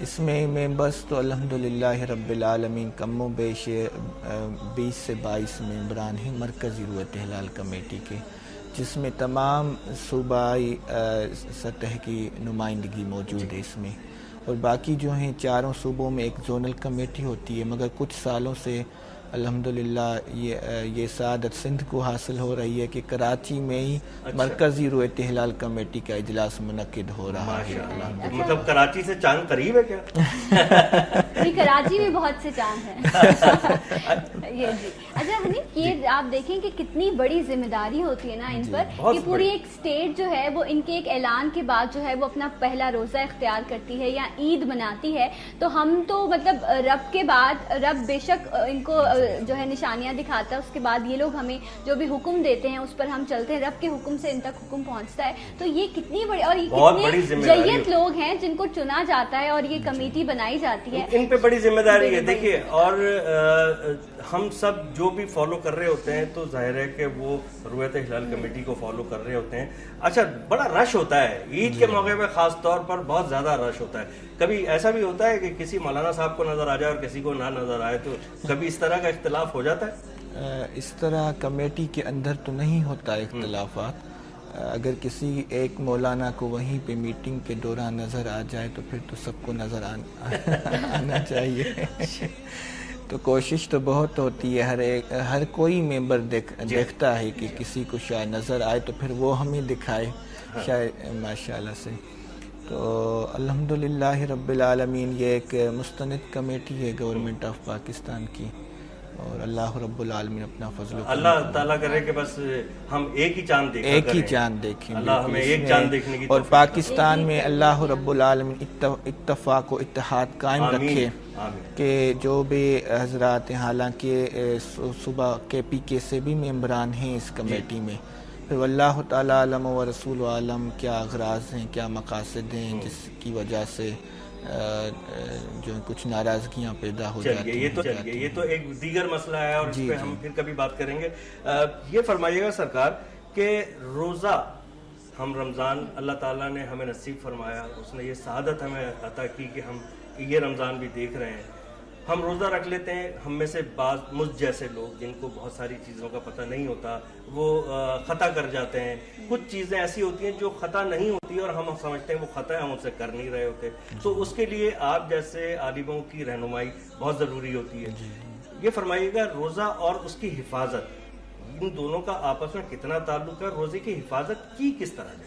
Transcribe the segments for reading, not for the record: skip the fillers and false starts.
اس میں ممبرس تو الحمدللہ رب العالمین کم و بیش 20 سے 22 ممبران ہیں مرکزی رویت ہلال کمیٹی کے، جس میں تمام صوبائی سطح کی نمائندگی موجود ہے اس میں، اور باقی جو ہیں چاروں صوبوں میں ایک زونل کمیٹی ہوتی ہے، مگر کچھ سالوں سے الحمدللہ یہ سعادت سندھ کو حاصل ہو رہی ہے کہ کراچی میں ہی مرکزی رویت ہلال کمیٹی کا اجلاس منعقد ہو رہا ہے۔ مطلب کراچی سے چاند قریب ہے کیا؟ جی کراچی میں بہت سے چاند ہیں۔ یہ جی اچھا حنیف، یہ آپ دیکھیں کہ کتنی بڑی ذمہ داری ہوتی ہے نا ان پر، کہ پوری ایک اسٹیٹ جو ہے وہ ان کے ایک اعلان کے بعد جو ہے وہ اپنا پہلا روزہ اختیار کرتی ہے یا عید مناتی ہے، تو ہم تو مطلب رب کے بعد، رب بے شک ان کو جو ہے نشانیاں دکھاتا ہے، اس کے بعد یہ لوگ ہمیں جو بھی حکم دیتے ہیں اس پر ہم چلتے ہیں، رب کے حکم سے ان تک حکم پہنچتا ہے، تو یہ کتنی بڑی، اور یہ کتنے جیت لوگ ہیں جن کو چنا جاتا ہے اور یہ کمیٹی بنائی جاتی ہے، ان پہ بڑی ذمہ داری ہے۔ دیکھیے، اور ہم سب جو بھی فالو کر رہے ہوتے ہیں تو ظاہر ہے کہ وہ رویت ہلال کمیٹی کو فالو کر رہے ہوتے ہیں۔ اچھا، بڑا رش ہوتا ہے عید کے موقع پہ، خاص طور پر بہت زیادہ رش ہوتا ہے۔ کبھی ایسا بھی ہوتا ہے کہ کسی مولانا صاحب کو نظر آ جائے اور کسی کو نہ نظر آئے، تو کبھی اس طرح کا اختلاف ہو جاتا ہے؟ اس طرح کمیٹی کے اندر تو نہیں ہوتا اختلافات، اگر کسی ایک مولانا کو وہیں پہ میٹنگ کے دوران نظر آ جائے تو پھر تو سب کو نظر آنا چاہیے۔ تو کوشش تو بہت ہوتی ہے، ہر کوئی ممبر دیکھتا ہے کہ کسی کو شاید نظر آئے تو پھر وہ ہمیں دکھائے شاید، ماشاءاللہ سے۔ تو الحمدللہ رب العالمین یہ ایک مستند کمیٹی ہے گورنمنٹ آف پاکستان کی، اور اللہ رب العالمین اپنا فضل و کرم، اللہ تعالیٰ کرے کہ بس ہم ایک ہی چاند دیکھیں، ایک ہی چاند دیکھیں، اللہ ہمیں ایک چاند دیکھنے کی اور پاکستان میں اللہ رب العالمین اتفاق و اتحاد قائم رکھے، کہ جو بھی حضرات، حالانکہ صبح کے پی کے سے بھی ممبران ہیں اس کمیٹی میں، پھر اللہ تعالیٰ علم و رسول عالم کیا اغراض ہیں، کیا مقاصد ہیں جس کی وجہ سے جو کچھ ناراضگیاں پیدا ہو جاتی ہیں۔ یہ تو ایک دیگر مسئلہ ہے اور اس پہ ہم پھر کبھی بات کریں گے۔ یہ فرمائیے گا سرکار کہ روزہ، ہم رمضان اللہ تعالیٰ نے ہمیں نصیب فرمایا، اس نے یہ سعادت ہمیں عطا کی کہ ہم یہ رمضان بھی دیکھ رہے ہیں، ہم روزہ رکھ لیتے ہیں، ہم میں سے بعض مجھ جیسے لوگ جن کو بہت ساری چیزوں کا پتہ نہیں ہوتا وہ خطا کر جاتے ہیں، کچھ چیزیں ایسی ہوتی ہیں جو خطا نہیں ہوتی اور ہم سمجھتے ہیں وہ خطا ہے، ہم اسے کر نہیں رہے ہوتے، تو اس کے لیے آپ جیسے عالموں کی رہنمائی بہت ضروری ہوتی ہے۔ یہ فرمائیے گا روزہ اور اس کی حفاظت، ان دونوں کا آپس میں کتنا تعلق ہے، روزے کی حفاظت کی کس طرح ہے؟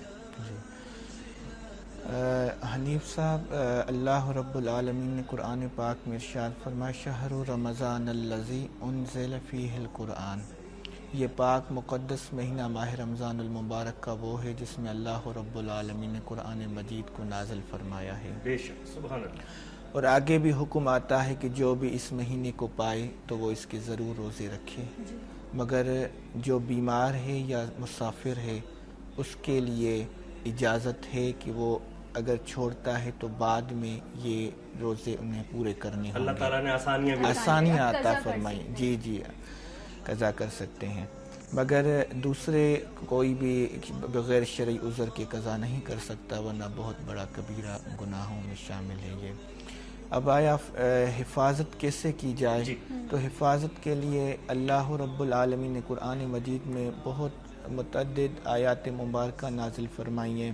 حنیف صاحب، اللہ رب العالمین نے قرآن پاک میں ارشاد فرمایا شہر رمضان الذی انزل فیہ القرآن، یہ پاک مقدس مہینہ ماہ رمضان المبارک کا وہ ہے جس میں اللہ رب العالمین نے قرآن مجید کو نازل فرمایا ہے۔ بے شک، سبحان اللہ۔ اور آگے بھی حکم آتا ہے کہ جو بھی اس مہینے کو پائے تو وہ اس کے ضرور روزے رکھے، مگر جو بیمار ہے یا مسافر ہے اس کے لیے اجازت ہے کہ وہ اگر چھوڑتا ہے تو بعد میں یہ روزے انہیں پورے کرنے ہوں گے۔ اللہ تعالیٰ نے آسانیاں عطا فرمائی، جی قضا کر سکتے ہیں، مگر دوسرے کوئی بھی بغیر شرعی عذر کے قضا نہیں کر سکتا، ورنہ بہت بڑا کبیرہ گناہوں میں شامل ہے یہ۔ اب آیا حفاظت کیسے کی جائے؟ تو حفاظت کے لیے اللہ رب العالمین نے قرآن مجید میں بہت متعدد آیات مبارکہ نازل فرمائی ہیں،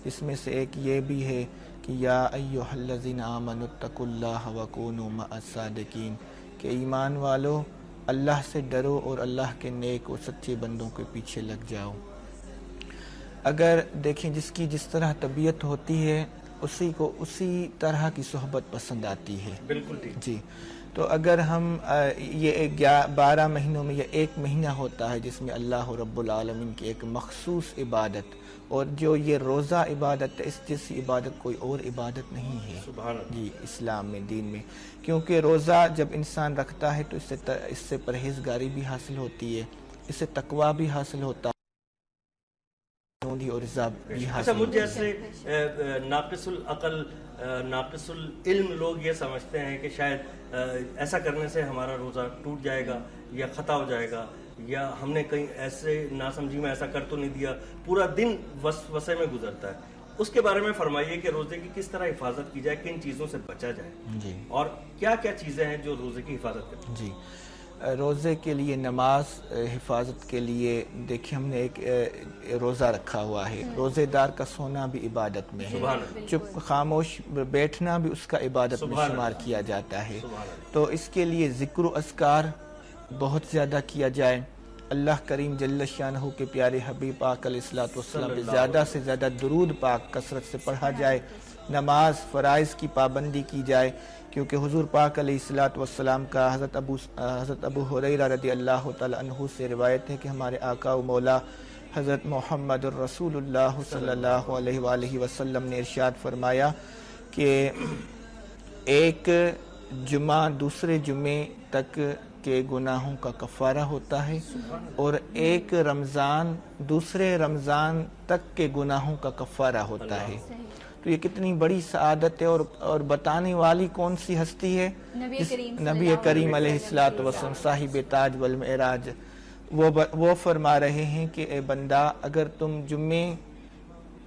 اس میں سے ایک یہ بھی ہے کہ یا ایھا الذین آمنوا اتقوا اللہ وکونوا مع الصادقین، کہ ایمان والو اللہ سے ڈرو اور اللہ کے نیک اور سچے بندوں کے پیچھے لگ جاؤ۔ اگر دیکھیں جس کی جس طرح طبیعت ہوتی ہے اسی کو اسی طرح کی صحبت پسند آتی ہے۔ بالکل جی، تو اگر ہم یہ 12 مہینوں میں یہ ایک مہینہ ہوتا ہے جس میں اللہ رب العالمین کی ایک مخصوص عبادت، اور جو یہ روزہ عبادت ہے، اس جیسی عبادت کوئی اور عبادت نہیں ہے سبحان اللہ۔ جی اسلام میں، دین میں، کیونکہ روزہ جب انسان رکھتا ہے تو اس سے پرہیزگاری بھی حاصل ہوتی ہے، اس سے تقویٰ بھی حاصل ہوتا ہے اور رضا بھی حاصل ہوتی ہے۔ مجھ جیسے ناقص العقل، ناقص العلم لوگ یہ سمجھتے ہیں کہ شاید ایسا کرنے سے ہمارا روزہ ٹوٹ جائے گا یا خطا ہو جائے گا، یا ہم نے کہیں ایسے ناسمجھی میں ایسا کر تو نہیں دیا، پورا دن وسوسے میں گزرتا ہے۔ اس کے بارے میں فرمائیے کہ روزے کی کس طرح حفاظت کی جائے, کن چیزوں سے بچا جائے جی, اور کیا کیا چیزیں ہیں جو روزے کی حفاظت کرتی ہیں. جی, روزے کے لیے نماز حفاظت کے لیے دیکھیں ہم نے ایک روزہ رکھا ہوا ہے. روزے دار کا سونا بھی عبادت میں ہے, چپ خاموش بیٹھنا بھی اس کا عبادت میں شمار کیا جاتا ہے. تو اس کے لیے ذکر و اذکار بہت زیادہ کیا جائے, اللہ کریم جل شانہ کے پیارے حبیب پاک علیہ الصلوۃ والسلام پہ زیادہ سے زیادہ درود پاک کثرت سے پڑھا جائے, نماز فرائض کی پابندی کی جائے, کیونکہ حضور پاک علیہ الصلوۃ والسلام کا حضرت ابو ہریرہ رضی اللہ تعالی عنہ سے روایت ہے کہ ہمارے آقا و مولا حضرت محمد الرسول اللہ صلی اللہ علیہ وآلہ وسلم نے ارشاد فرمایا کہ ایک جمعہ دوسرے جمعے تک کے گناہوں کا کفارہ ہوتا ہے, اور ایک رمضان دوسرے رمضان تک کے گناہوں کا کفارہ ہوتا ہے. تو یہ کتنی بڑی سعادت ہے, اور بتانے والی کون سی ہستی ہے؟ نبی کریم علیہ الصلوۃ والسلام صاحب تاج والمعراج. وہ فرما رہے ہیں کہ اے بندہ, اگر تم جمعے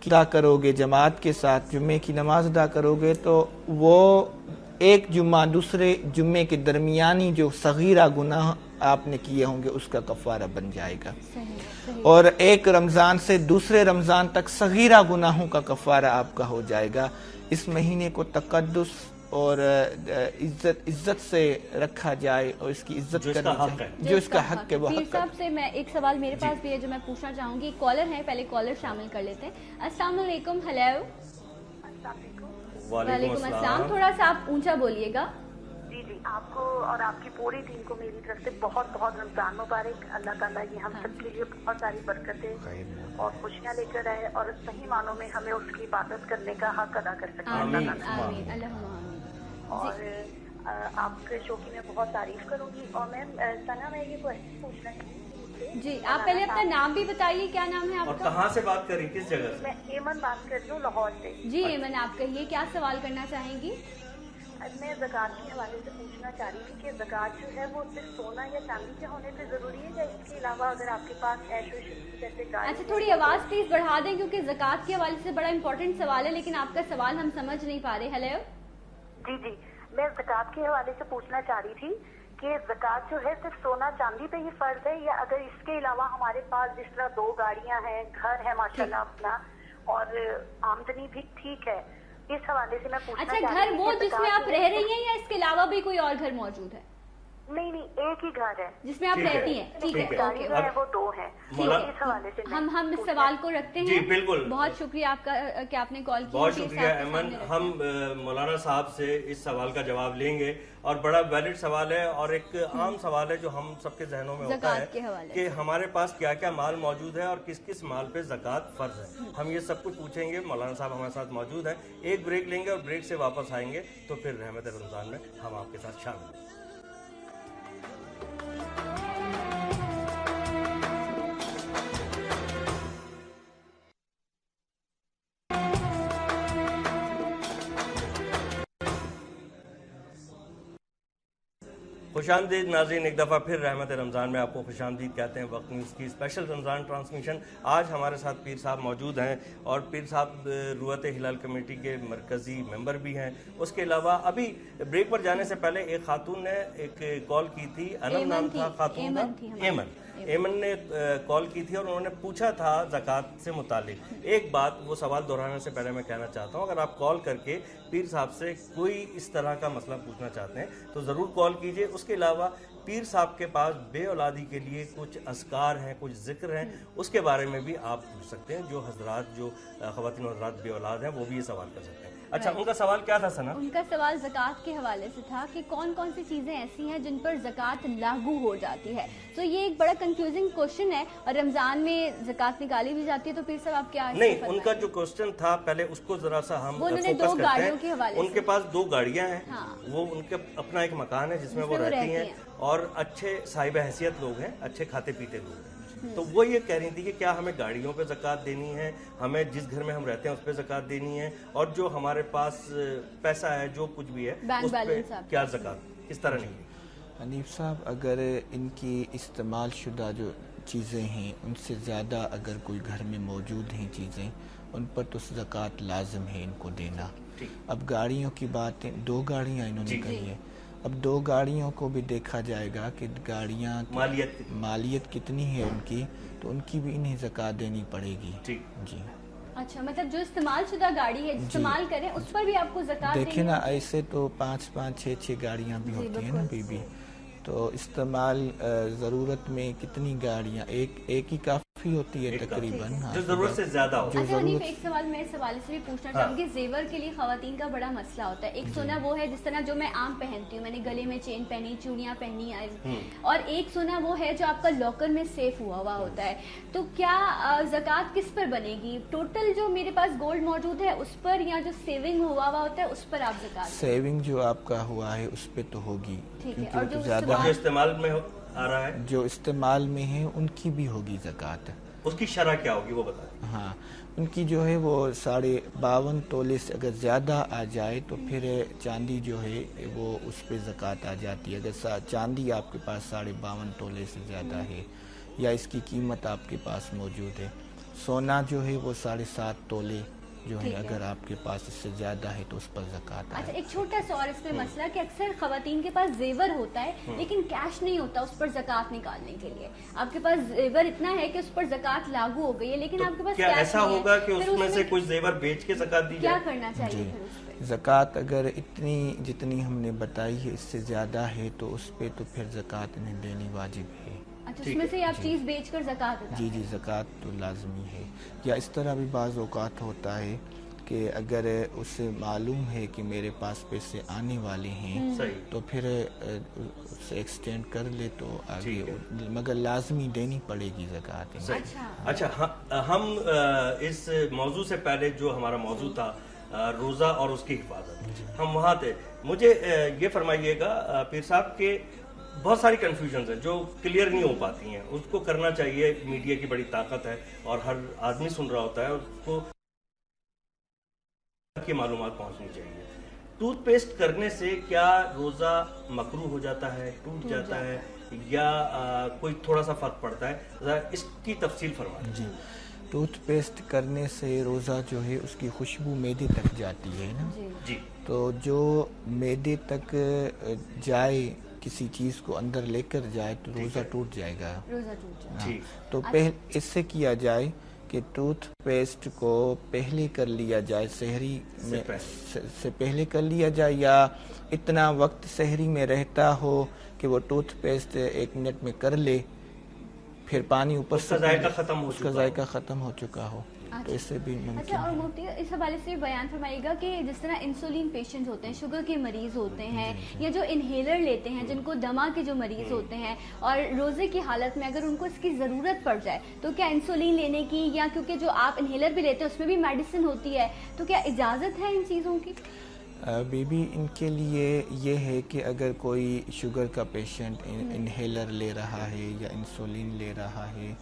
ادا کرو گے جماعت کے ساتھ, جمعے کی نماز ادا کرو گے, تو وہ ایک جمعہ دوسرے جمعے کے درمیانی جو صغیرہ گناہ آپ نے کیے ہوں گے اس کا کفارہ بن جائے گا, اور ایک رمضان سے دوسرے رمضان تک صغیرہ گناہوں کا کفارہ آپ کا ہو جائے گا. اس مہینے کو تقدس اور عزت سے رکھا جائے, اور اس کی عزت کرنی چاہیے, جو اس کا حق ہے وہ حق. صاحب سے میں ایک سوال میرے پاس بھی ہے جو میں پوچھنا چاہوں گی. کالر ہے, پہلے کالر شامل کر لیتے ہیں. السلام علیکم. ہیلو. وعلیکم السلام. تھوڑا سا آپ اونچا بولیے گا. جی جی, آپ کو اور آپ کی پوری ٹیم کو میری طرف سے بہت بہت رمضان مبارک. اللہ تعالیٰ یہ ہم سب کے لیے بہت ساری برکتیں اور خوشیاں لے کر آئے, اور صحیح معنوں میں ہمیں اس کی عبادت کرنے کا حق ادا کر سکیں. آمین آمین اللہم. اور آپ کے شو کی میں بہت تعریف کروں گی. اور میم ثنا, میں یہ کوشچن پوچھنا چاہوں گی. جی, آپ پہلے اپنا نام بھی بتائیے, کیا نام ہے آپ کا؟ کہاں سے بات کر رہی, کس جگہ سے؟ میں ایمن بات کر رہی ہوں, لاہور سے. جی ایمن, آپ کہیے کیا سوال کرنا چاہیں گی؟ میں زکوٰۃ کے حوالے سے پوچھنا چاہ رہی تھی کہ زکوٰۃ جو ہے وہ صرف سونا یا چاندی کے ہونے پہ ضروری ہے, یا اس کے علاوہ اگر آپ کے پاس ایش و جیسے اچھا, تھوڑی آواز پلیز بڑھا دیں, کیونکہ زکوٰۃ کے حوالے سے بڑا امپورٹنٹ سوال ہے, لیکن آپ کا سوال ہم سمجھ نہیں پا رہے. ہیلو. جی جی, میں زکوٰۃ کے حوالے سے پوچھنا چاہ رہی تھی کہ زکوٰۃ جو ہے صرف سونا چاندی پہ ہی فرض ہے, یا اگر اس کے علاوہ ہمارے پاس جس طرح 2 گاڑیاں ہیں, گھر ہے ماشاءاللہ اپنا, اور آمدنی بھی ٹھیک ہے, اس حوالے سے میں پوچھنا چاہ رہی تھی. اچھا, گھر وہ جس میں آپ رہ رہی ہیں, یا اس کے علاوہ بھی کوئی اور گھر موجود ہے؟ نہیں نہیں, ایک ہی گھر ہے جس میں آپ رہتی ہیں. ٹھیک ہے, اوکے, وہ 2 ہیں. اس حوالے سے ہم اس سوال کو رکھتے ہیں. جی بالکل, بہت شکریہ آپ کا کہ آپ نے کال کیا. بہت شکریہ ایمن. ہم مولانا صاحب سے اس سوال کا جواب لیں گے, اور بڑا ویلڈ سوال ہے, اور ایک عام سوال ہے جو ہم سب کے ذہنوں میں ہوتا ہے کہ ہمارے پاس کیا کیا مال موجود ہے اور کس کس مال پہ زکوٰۃ فرض ہے. ہم یہ سب کچھ پوچھیں گے. مولانا صاحب ہمارے ساتھ موجود ہیں. ایک بریک لیں گے, اور بریک سے واپس آئیں گے تو پھر رحمت رمضان میں ہم آپ کے ساتھ شامل ہیں. خوش آمدید ناظرین, ایک دفعہ پھر رحمت رمضان میں آپ کو خوش آمدید کہتے ہیں. وقت نیوز کی اسپیشل رمضان ٹرانسمیشن. آج ہمارے ساتھ پیر صاحب موجود ہیں, اور پیر صاحب رویت ہلال کمیٹی کے مرکزی ممبر بھی ہیں. اس کے علاوہ ابھی بریک پر جانے سے پہلے ایک خاتون نے ایک کال کی تھی, انم نام تھا خاتون کا, ایمن نے کال کی تھی, اور انہوں نے پوچھا تھا زکوٰۃ سے متعلق. ایک بات, وہ سوال دہرانے سے پہلے میں کہنا چاہتا ہوں, اگر آپ کال کر کے پیر صاحب سے کوئی اس طرح کا مسئلہ پوچھنا چاہتے ہیں تو ضرور کال کیجئے. اس کے علاوہ پیر صاحب کے پاس بے اولادی کے لیے کچھ اذکار ہیں, کچھ ذکر ہیں, اس کے بارے میں بھی آپ پوچھ سکتے ہیں. جو حضرات, جو خواتین و حضرات بے اولاد ہیں, وہ بھی یہ سوال کر سکتے ہیں. اچھا, ان کا سوال کیا تھا ثنا؟ ان کا سوال زکوٰۃ کے حوالے سے تھا کہ کون کون سی چیزیں ایسی ہیں جن پر زکوٰۃ لاگو ہو جاتی ہے. تو یہ ایک بڑا کنفیوزنگ کوشچن ہے, اور رمضان میں زکوٰۃ نکالی بھی جاتی ہے, تو پھر صاحب آپ کیا نہیں, ان کا جو کوشچن تھا پہلے اس کو ذرا سا ہم فوکس کرتے ہیں. ان کے پاس 2 گاڑیاں ہیں, وہ ان کے اپنا ایک مکان ہے جس میں وہ رہتی ہیں, اور اچھے صاحب حیثیت لوگ ہیں, اچھے کھاتے پیتے لوگ ہیں. تو وہ یہ کہہ رہی تھی کہ کیا ہمیں گاڑیوں پہ زکوٰۃ دینی ہے, ہمیں جس گھر میں ہم رہتے ہیں اس پہ زکوٰۃ دینی ہے, اور جو ہمارے پاس پیسہ ہے, جو کچھ بھی ہے, اس پہ کیا زکوٰۃ, کس طرح نہیں؟ حنیف صاحب, اگر ان کی استعمال شدہ جو چیزیں ہیں ان سے زیادہ اگر کوئی گھر میں موجود ہیں چیزیں, ان پر تو زکوٰۃ لازم ہے ان کو دینا. اب گاڑیوں کی باتیں 2 گاڑیاں انہوں نے کہی ہے. اب 2 گاڑیوں کو بھی دیکھا جائے گا کہ گاڑیاں مالیت کتنی ہے ان کی, تو ان کی بھی انہیں زکوٰۃ دینی پڑے گی. جی اچھا, مطلب جو استعمال شدہ گاڑی ہے استعمال کریں اس پر بھی آپ کو زکوٰۃ دیکھیں نا, ایسے تو 5-5 6-6 گاڑیاں بھی ہوتی ہیں نا بی بی, تو استعمال ضرورت میں کتنی گاڑیاں, ایک ہی کافی ہوتی ہے تقریباً, جو ضرورت سے زیادہ ہو. اچھا حنیف, ایک سوال میں اس حوالے سے بھی پوچھنا چاہوں گی, زیور کے لیے خواتین کا بڑا مسئلہ ہوتا ہے. ایک سونا وہ ہے جس طرح جو میں عام پہنتی ہوں, میں نے گلے میں چین پہنی, چوڑیاں پہنی, اور ایک سونا وہ ہے جو آپ کا لاکر میں سیف ہوا ہوتا ہے. تو کیا زکوٰۃ کس پر بنے گی؟ ٹوٹل جو میرے پاس گولڈ موجود ہے اس پر, یا جو سیونگ ہوا ہوتا ہے اس پر آپ زکوٰۃ؟ سیونگ جو آپ کا ہوا ہے اس پہ تو ہوگی, اور جو استعمال میں آ رہا ہے, جو استعمال میں ہے ان کی بھی ہوگی زکوٰۃ. اس کی شرح کیا ہوگی وہ بتائیں. ہاں, ان کی جو ہے وہ 52.5 تولے سے اگر زیادہ آ جائے تو پھر چاندی جو ہے وہ اس پہ زکوٰۃ آ جاتی ہے. اگر چاندی آپ کے پاس 52.5 تولے سے زیادہ ہے یا اس کی قیمت آپ کے پاس موجود ہے. سونا جو ہے وہ 7.5 تولے جو ہے اگر آپ کے پاس اس سے زیادہ ہے تو اس پر زکوٰۃ آئے. اچھا, ایک چھوٹا سا اور اس پہ مسئلہ کہ اکثر خواتین کے پاس زیور ہوتا ہے لیکن کیش نہیں ہوتا اس پر زکوٰۃ نکالنے کے لیے. آپ کے پاس زیور اتنا ہے کہ اس پر زکوٰۃ لاگو ہو گئی ہے لیکن آپ کے پاس کیا ایسا ہوگا کہ اس میں سے کچھ زیور بیچ کے زکوٰۃ دی جائے؟ کیا کرنا چاہیے پھر اس پہ؟ زکوٰۃ اگر اتنی جتنی ہم نے بتائی ہے اس سے زیادہ ہے تو اس پہ تو پھر زکوٰۃ انہیں دینی واجب ہے. اچھا, اس میں سے آپ چیز بیچ کر زکوٰۃ ادا کریں؟ جی زکوٰۃ تو لازمی ہے. یا اس طرح بھی بعض اوقات ہوتا ہے کہ اگر اسے معلوم ہے کہ میرے پاس پیسے آنے والے ہیں تو پھر اسے ایکسٹینڈ کر لے تو آگے, مگر لازمی دینی پڑے گی زکوٰۃ. اچھا, ہم اس موضوع سے پہلے جو ہمارا موضوع تھا روزہ اور اس کی حفاظت, ہم وہاں تھے. مجھے یہ فرمائیے گا پیر صاحب کہ بہت ساری کنفیوژنز ہیں جو کلیئر نہیں ہو پاتی ہیں. اس کو کرنا چاہیے, میڈیا کی بڑی طاقت ہے اور ہر آدمی سن رہا ہوتا ہے, اس کو کی معلومات پہنچنی چاہیے. ٹوتھ پیسٹ کرنے سے کیا روزہ مکروہ ہو جاتا ہے, ٹوٹ جاتا ہے, یا کوئی تھوڑا سا فرق پڑتا ہے؟ اس کی تفصیل فرمائیں. جی, ٹوتھ پیسٹ کرنے سے روزہ جو ہے اس کی خوشبو معدے تک جاتی ہے نا. جی, تو جو معدے تک جائے, کسی چیز کو اندر لے کر جائے تو روزہ ٹوٹ جائے گا. تو اس سے کیا جائے کہ ٹوتھ پیسٹ کو پہلے کر لیا جائے, سحری میں سے پہلے کر لیا جائے, یا اتنا وقت سحری میں رہتا ہو کہ وہ ٹوتھ پیسٹ 1 منٹ میں کر لے, پھر پانی اوپر سے اس کا ذائقہ ختم ہو چکا ہو, تو اس سے بھی ممکن. اچھا, اور مفتی اس حوالے سے بیان فرمائیے گا کہ جس طرح انسولین پیشنٹ ہوتے ہیں, شوگر کے مریض ہوتے ہیں, یا جو انہیلر لیتے ہیں, جن کو دما کے جو مریض ہوتے ہیں, اور روزے کی حالت میں اگر ان کو اس کی ضرورت پڑ جائے تو کیا انسولین لینے کی, یا کیونکہ جو آپ انہیلر بھی لیتے ہیں اس میں بھی میڈیسن ہوتی ہے, تو کیا اجازت ہے ان چیزوں کی؟ بی بی, ان کے لیے یہ ہے کہ اگر کوئی شوگر کا پیشنٹ انہیلر لے رہا ہے یا انسولین لے رہا ہے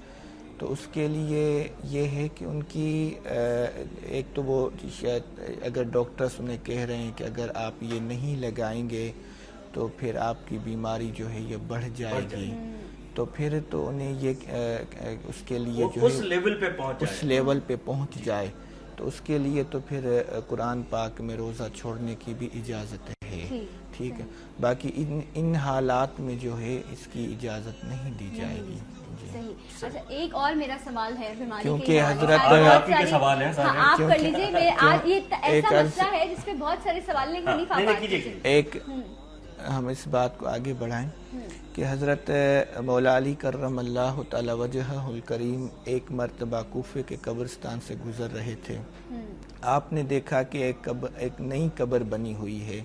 تو اس کے لیے یہ ہے کہ ان کی ایک تو وہ شاید اگر ڈاکٹرز انہیں کہہ رہے ہیں کہ اگر آپ یہ نہیں لگائیں گے تو پھر آپ کی بیماری جو ہے یہ بڑھ جائے گی, تو پھر تو انہیں یہ اس کے لیے جو ہے اس لیول پہ پہنچ جائے تو اس کے لیے تو پھر قرآن پاک میں روزہ چھوڑنے کی بھی اجازت ہے. ٹھیک ہے, باقی ان حالات میں جو ہے اس کی اجازت نہیں دی جائے گی. اچھا, ایک اور میرا سوال ہے, کیونکہ حضرت آپ کے سوال ہیں, آپ کر لیجیے. آج یہ ایسا مسئلہ ہے جس پہ بہت سارے سوال نہیں. ایک ہم اس بات کو آگے بڑھائیں کہ حضرت مولا علی کرم اللہ تعالی وجہہ الکریم ایک مرتبہ کوفے کے قبرستان سے گزر رہے تھے. آپ نے دیکھا کہ ایک نئی قبر بنی ہوئی ہے.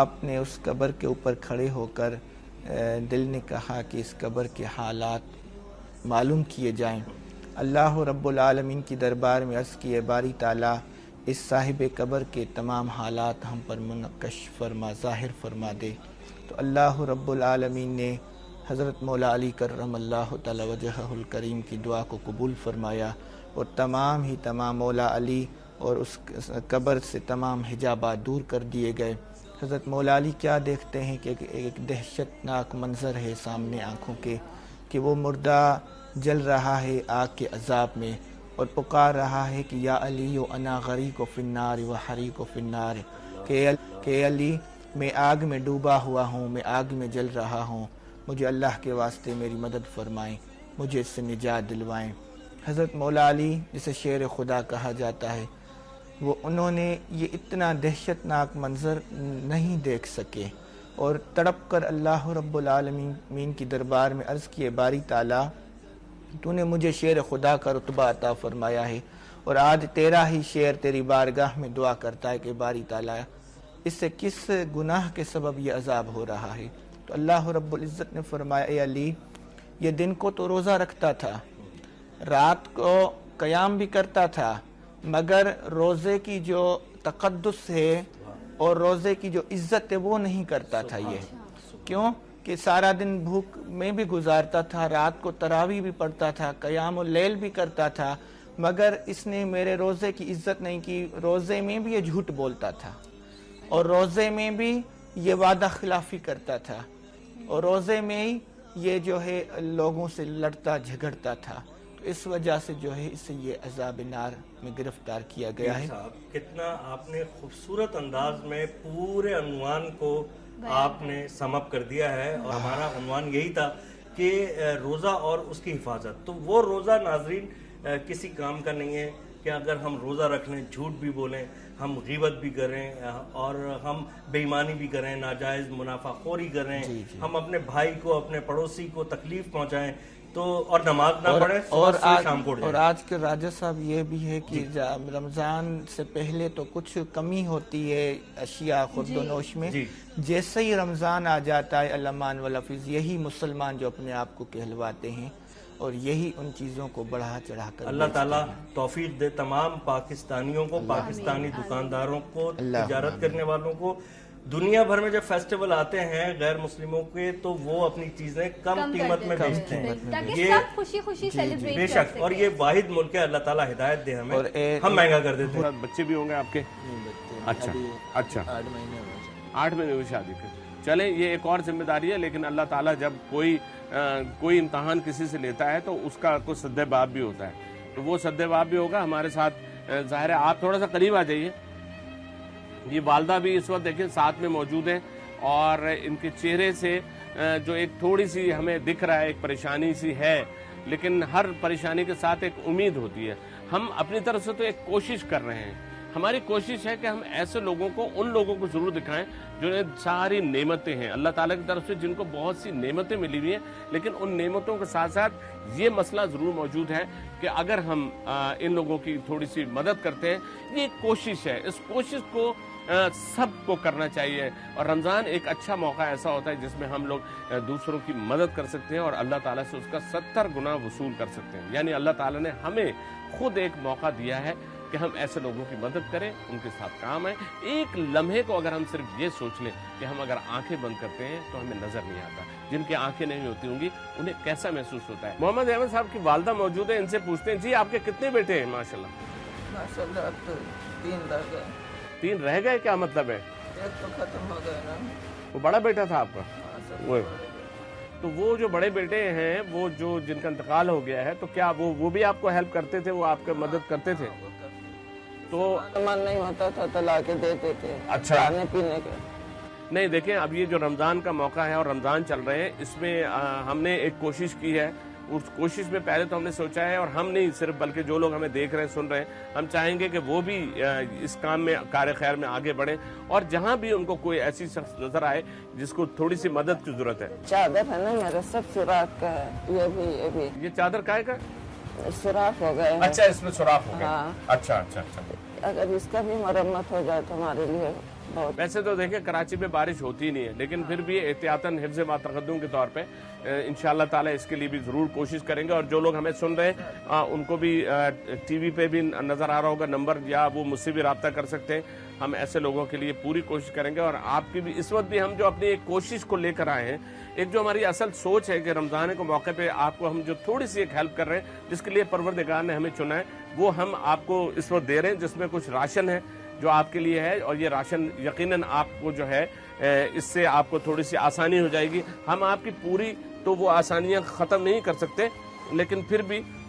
آپ نے اس قبر کے اوپر کھڑے ہو کر دل نے کہا کہ اس قبر کے حالات معلوم کیے جائیں. اللہ رب العالمین کی دربار میں عرض کیے, باری تعالیٰ اس صاحب قبر کے تمام حالات ہم پر منعکس فرما, ظاہر فرما دے. تو اللہ رب العالمین نے حضرت مولا علی کرم اللہ تعالی وجہہ الکریم کی دعا کو قبول فرمایا, اور تمام مولا علی اور اس قبر سے تمام حجابات دور کر دیے گئے. حضرت مولا علی کیا دیکھتے ہیں کہ ایک دہشت ناک منظر ہے سامنے آنکھوں کے, کہ وہ مردہ جل رہا ہے آگ کے عذاب میں, اور پکار رہا ہے کہ یا علی و انا غریق و فنار و حریق و فنار، کہ علی میں آگ میں ڈوبا ہوا ہوں، میں آگ میں جل رہا ہوں، مجھے اللہ کے واسطے میری مدد فرمائیں، مجھے اس سے نجات دلوائیں۔ حضرت مولا علی جسے شیر خدا کہا جاتا ہے، انہوں نے یہ اتنا دہشت ناک منظر نہیں دیکھ سکے اور تڑپ کر اللہ رب العالمین کی دربار میں عرض کیے، باری تعالیٰ تو نے مجھے شیر خدا کا رتبہ عطا فرمایا ہے، اور آج تیرا ہی شیر تیری بارگاہ میں دعا کرتا ہے کہ باری تعالیٰ اس سے کس گناہ کے سبب یہ عذاب ہو رہا ہے؟ تو اللہ رب العزت نے فرمایا، اے علی یہ دن کو تو روزہ رکھتا تھا، رات کو قیام بھی کرتا تھا، مگر روزے کی جو تقدس ہے اور روزے کی جو عزت ہے وہ نہیں کرتا تھا۔ یہ کیوں کہ سارا دن بھوک میں بھی گزارتا تھا، رات کو تراویح بھی پڑھتا تھا، قیام اللیل بھی کرتا تھا، مگر اس نے میرے روزے کی عزت نہیں کی۔ روزے میں بھی یہ جھوٹ بولتا تھا اور روزے میں بھی یہ وعدہ خلافی کرتا تھا اور روزے میں ہی یہ جو ہے لوگوں سے لڑتا جھگڑتا تھا، تو اس وجہ سے جو ہے اسے یہ عذاب نار میں گرفتار کیا گیا ہے۔ کتنا آپ نے خوبصورت انداز میں پورے عنوان کو آپ نے سم اپ کر دیا ہے، اور ہمارا عنوان یہی تھا کہ روزہ اور اس کی حفاظت۔ تو وہ روزہ ناظرین کسی کام کا نہیں ہے کہ اگر ہم روزہ رکھ لیں، جھوٹ بھی بولیں، ہم غیبت بھی کریں اور ہم بے ایمانی بھی کریں، ناجائز منافع خوری کریں، ہم اپنے بھائی کو اپنے پڑوسی کو تکلیف پہنچائیں تو اور نماز نہ پڑھیں اور شام کو اور آج کے راجہ صاحب یہ بھی ہے کہ رمضان سے پہلے تو کچھ کمی ہوتی ہے اشیاء خورد و نوش میں، جیسے ہی رمضان آ جاتا ہے الامان واللفظ، یہی مسلمان جو اپنے آپ کو کہلواتے ہیں اور یہی ان چیزوں کو بڑھا چڑھا کر اللہ تعالیٰ توفیق دے تمام پاکستانیوں کو، پاکستانی دکانداروں کو، تجارت کرنے والوں کو۔ دنیا بھر میں جب فیسٹیول آتے ہیں غیر مسلموں کے تو وہ اپنی چیزیں کم قیمت میں بیچتے ہیں تاکہ سب خوشی خوشی سیلیبریٹ بے شک، اور یہ واحد ملک ہے، اللہ تعالیٰ ہدایت دے ہمیں، ہم مہنگا کر دیتے ہیں۔ بچے بھی ہوں گے آپ کے؟ اچھا اچھا، 8 مہینے ہوئی شادی کے۔ چلیں یہ ایک اور ذمہ داری ہے، لیکن اللہ تعالیٰ جب کوئی امتحان کسی سے لیتا ہے تو اس کا کوئی سد باب بھی ہوتا ہے، تو وہ سد باب بھی ہوگا ہمارے ساتھ۔ ظاہر ہے آپ تھوڑا سا قریب آ جائیے، یہ والدہ بھی اس وقت دیکھیں ساتھ میں موجود ہیں، اور ان کے چہرے سے جو ایک تھوڑی سی ہمیں دکھ رہا ہے ایک پریشانی سی ہے، لیکن ہر پریشانی کے ساتھ ایک امید ہوتی ہے۔ ہم اپنی طرف سے تو ایک کوشش کر رہے ہیں، ہماری کوشش ہے کہ ہم ایسے لوگوں کو، ان لوگوں کو ضرور دکھائیں جو ساری نعمتیں ہیں اللہ تعالیٰ کی طرف سے، جن کو بہت سی نعمتیں ملی ہوئی ہیں، لیکن ان نعمتوں کے ساتھ ساتھ یہ مسئلہ ضرور موجود ہے کہ اگر ہم ان لوگوں کی تھوڑی سی مدد کرتے ہیں، یہ ایک کوشش ہے، اس کوشش کو سب کو کرنا چاہیے۔ اور رمضان ایک اچھا موقع ایسا ہوتا ہے جس میں ہم لوگ دوسروں کی مدد کر سکتے ہیں اور اللہ تعالیٰ سے اس کا 70 گنا وصول کر سکتے ہیں۔ یعنی اللہ تعالیٰ نے ہمیں خود ایک موقع دیا ہے کہ ہم ایسے لوگوں کی مدد کریں، ان کے ساتھ کام آئیں۔ ایک لمحے کو اگر ہم صرف یہ سوچ لیں کہ ہم اگر آنکھیں بند کرتے ہیں تو ہمیں نظر نہیں آتا، جن کی آنکھیں نہیں ہوتی ہوں گی انہیں کیسا محسوس ہوتا ہے۔ محمد احمد صاحب کی والدہ موجود ہیں، ان سے پوچھتے ہیں، جی آپ کے کتنے بیٹے ہیں؟ ماشاءاللہ 3 رہ گئے۔ 3 رہ گئے؟ کیا مطلب ہے؟ ایک تو ختم ہو گیا نا۔ وہ بڑا بیٹا تھا آپ کا؟ تو وہ جو بڑے بیٹے ہیں، وہ جو جن کا انتقال ہو گیا ہے، تو کیا وہ بھی آپ کو ہیلپ کرتے تھے؟ وہ آپ کو مدد کرتے تھے؟ تو من نہیں ہوتا تھا تو لا کے دیتے تھے اچھا کھانے پینے کے۔ نہیں دیکھیں، اب یہ جو رمضان کا موقع ہے اور رمضان چل رہے ہیں، اس میں ہم نے ایک کوشش کی ہے۔ اس کوشش میں پہلے تو ہم نے سوچا ہے، اور ہم نہیں صرف بلکہ جو لوگ ہمیں دیکھ رہے ہیں، سن رہے ہیں، ہم چاہیں گے کہ وہ بھی اس کام میں، کار خیر میں آگے بڑھیں، اور جہاں بھی ان کو کوئی ایسی شخص نظر آئے جس کو تھوڑی سی مدد کی ضرورت ہے۔ چادر ہے نا میرا، سب سوراخ کا ہے، یہ بھی یہ چادر کائے کا؟ سوراخ ہو گئے۔ اچھا، اس میں سوراخ ہو گیا۔ ہاں۔ اچھا اچھا اچھا۔ اگر اس کا بھی مرمت ہو جائے تو ہمارے لیے بہت۔ ویسے تو دیکھیں کراچی میں بارش ہوتی نہیں ہے، لیکن پھر بھی احتیاطاً حفظ ما تقدم کے طور پہ انشاءاللہ تعالی اس کے لیے بھی ضرور کوشش کریں گے۔ اور جو لوگ ہمیں سن رہے ہیں ان کو بھی ٹی وی پہ بھی نظر آ رہا ہوگا نمبر، یا وہ مجھ سے بھی رابطہ کر سکتے ہیں۔ ہم ایسے لوگوں کے لیے پوری کوشش کریں گے، اور آپ کی بھی اس وقت بھی ہم جو اپنی ایک کوشش کو لے کر آئے ہیں، ایک جو ہماری اصل سوچ ہے کہ رمضان کے موقع پہ آپ کو ہم جو تھوڑی سی ایک ہیلپ کر رہے ہیں، جس کے لیے پروردگار نے ہمیں چنا ہے، وہ ہم آپ کو اس وقت دے رہے ہیں، جس میں کچھ راشن ہے جو آپ کے لیے ہے، اور یہ راشن یقیناً آپ کو جو ہے اس سے آپ کو تھوڑی سی آسانی ہو جائے گی۔ ہم آپ کی پوری تو وہ آسانیاں ختم نہیں کر سکتے، لیکن پھر بھی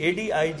ADIG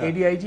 ADIG